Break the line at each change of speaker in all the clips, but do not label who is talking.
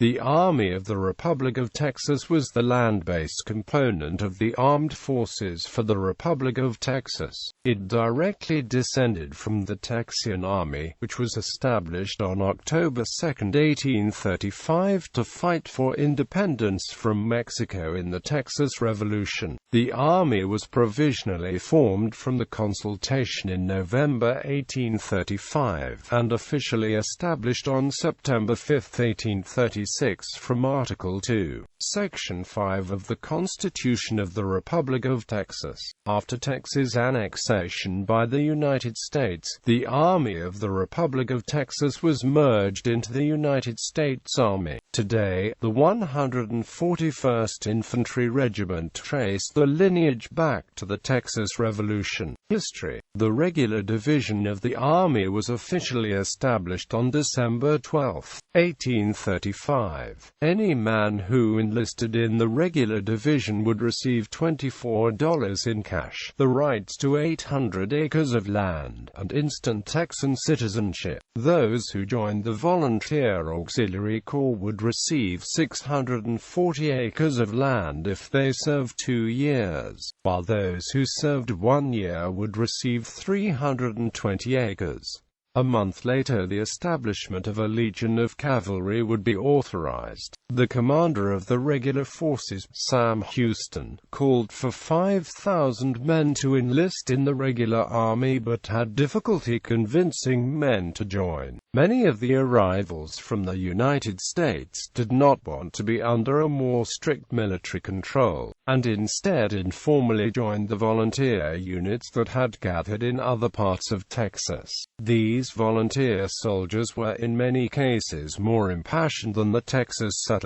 The Army of the Republic of Texas was the land-based component of the armed forces for the Republic of Texas. It directly descended from the Texian Army, which was established on October 2, 1835 to fight for independence from Mexico in the Texas Revolution. The army was provisionally formed from the Consultation in November 1835, and officially established on September 5, 1836 from Article 2, Section 5 of the Constitution of the Republic of Texas. After Texas annexation by the United States, the Army of the Republic of Texas was merged into the United States Army. Today, the 141st Infantry Regiment traced the lineage back to the Texas Revolution. History. The regular division of the Army was officially established on December 12, 1835. Any man who enlisted in the regular division would receive $24 in cash, the rights to 800 acres of land, and instant Texan citizenship. Those who joined the Volunteer Auxiliary Corps would receive 640 acres of land if they served 2 years, while those who served 1 year would receive 320 acres. A month later, the establishment of a legion of cavalry would be authorized. The commander of the regular forces, Sam Houston, called for 5,000 men to enlist in the regular army but had difficulty convincing men to join. Many of the arrivals from the United States did not want to be under a more strict military control, and instead informally joined the volunteer units that had gathered in other parts of Texas. These volunteer soldiers were in many cases more impassioned than the Texas settlers.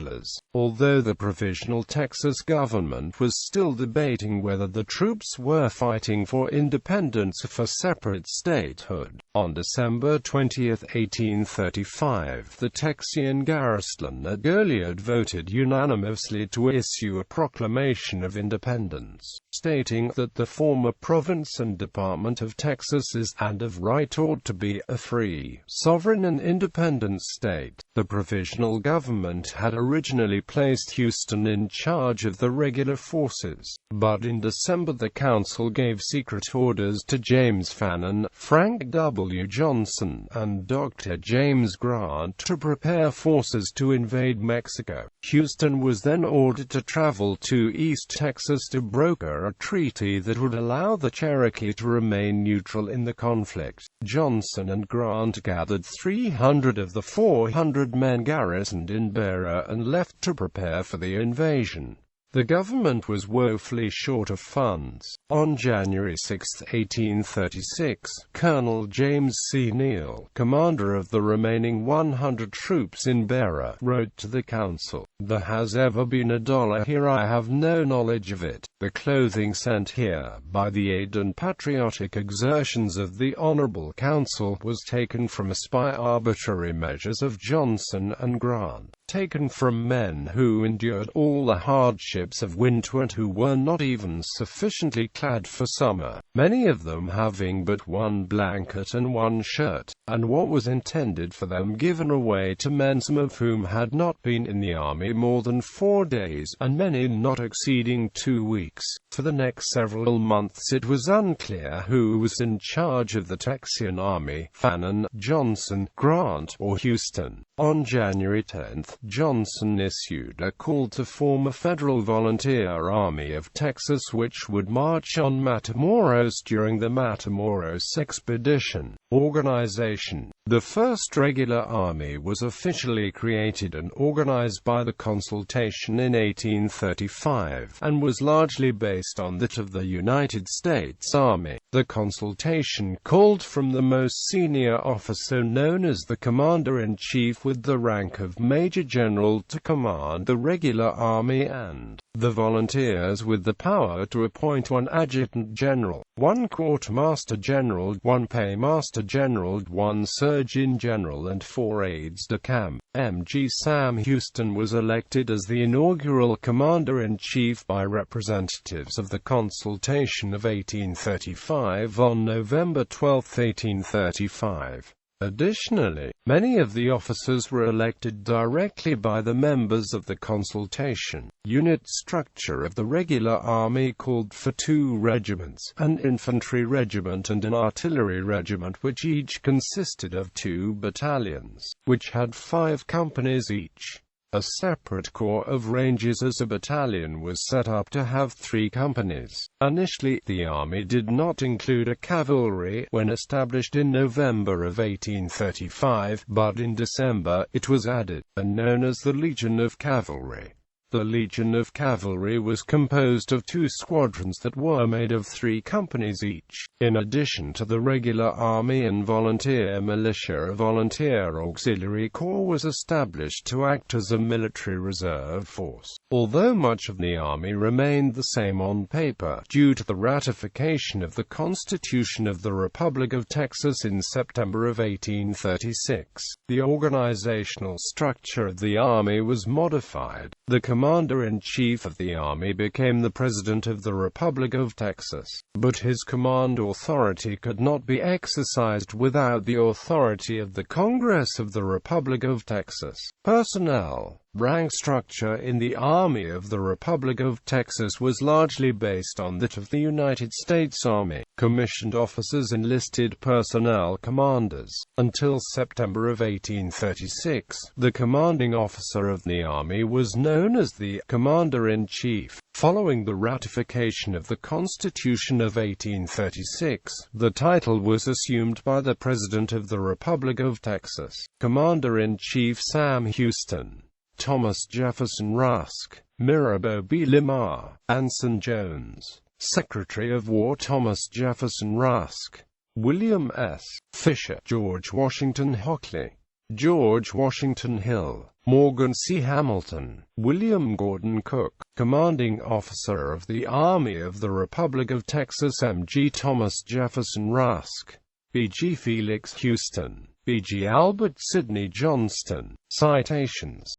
Although the provisional Texas government was still debating whether the troops were fighting for independence or for separate statehood, on December 20, 1835, the Texian garrison at Goliad voted unanimously to issue a Proclamation of Independence, stating that the former province and Department of Texas is, and of right ought to be, a free, sovereign and independent state. The provisional government had originally placed Houston in charge of the regular forces, but in December the council gave secret orders to James Fannin, Frank W. Johnson, and Dr. James Grant to prepare forces to invade Mexico. Houston was then ordered to travel to East Texas to broker a treaty that would allow the Cherokee to remain neutral in the conflict. Johnson and Grant gathered 300 of the 400 men garrisoned in Beara and left to prepare for the invasion. The government was woefully short of funds. On January 6, 1836, Colonel James C. Neal, commander of the remaining 100 troops in Beara, wrote to the council, "There has ever been $1 here. I have no knowledge of it. The clothing sent here, by the aid and patriotic exertions of the Honorable Council, was taken from us by arbitrary measures of Johnson and Grant, taken from men who endured all the hardships of winter and who were not even sufficiently clad for summer, many of them having but one blanket and one shirt, and what was intended for them given away to men, some of whom had not been in the army more than 4 days, and many not exceeding 2 weeks. For the next several months it was unclear who was in charge of the Texian Army, Fannin, Johnson, Grant, or Houston." On January 10, Johnson issued a call to form a federal volunteer army of Texas which would march on Matamoros during the Matamoros expedition. Organization. The first regular army was officially created and organized by the Consultation in 1835, and was largely based on that of the United States Army. The Consultation called from the most senior officer known as the Commander-in-Chief with the rank of Major General to command the regular army, and the volunteers with the power to appoint 1 Adjutant General, 1 Quartermaster General, 1 Paymaster General, 1 Surgeon General, and 4 aides-de-camp. M.G. Sam Houston was elected as the inaugural Commander-in-Chief by representatives of the Consultation of 1835 on November 12, 1835. Additionally, many of the officers were elected directly by the members of the Consultation unit structure of the regular army, called for 2 regiments, an infantry regiment and an artillery regiment, which each consisted of 2 battalions, which had 5 companies each. A separate corps of rangers as a battalion was set up to have 3 companies. Initially, the army did not include a cavalry when established in November of 1835, but in December, it was added, and known as the Legion of Cavalry. The Legion of Cavalry was composed of 2 squadrons that were made of 3 companies each. In addition to the regular army and volunteer militia, a volunteer auxiliary corps was established to act as a military reserve force. Although much of the army remained the same on paper, due to the ratification of the Constitution of the Republic of Texas in September of 1836, the organizational structure of the army was modified. The Commander-in-Chief of the Army became the President of the Republic of Texas, but his command authority could not be exercised without the authority of the Congress of the Republic of Texas. Personnel rank structure in the Army of the Republic of Texas was largely based on that of the United States Army. Commissioned officers enlisted personnel commanders. Until September of 1836, the commanding officer of the Army was known as the Commander-in-Chief. Following the ratification of the Constitution of 1836, the title was assumed by the President of the Republic of Texas, Commander-in-Chief Sam Houston, Thomas Jefferson Rusk, Mirabeau B. Lamar, Anson Jones, Secretary of War Thomas Jefferson Rusk, William S. Fisher, George Washington Hockley, George Washington Hill, Morgan C. Hamilton, William Gordon Cook, Commanding Officer of the Army of the Republic of Texas M.G. Thomas Jefferson Rusk, B.G. Felix Houston, B.G. Albert Sidney Johnston. Citations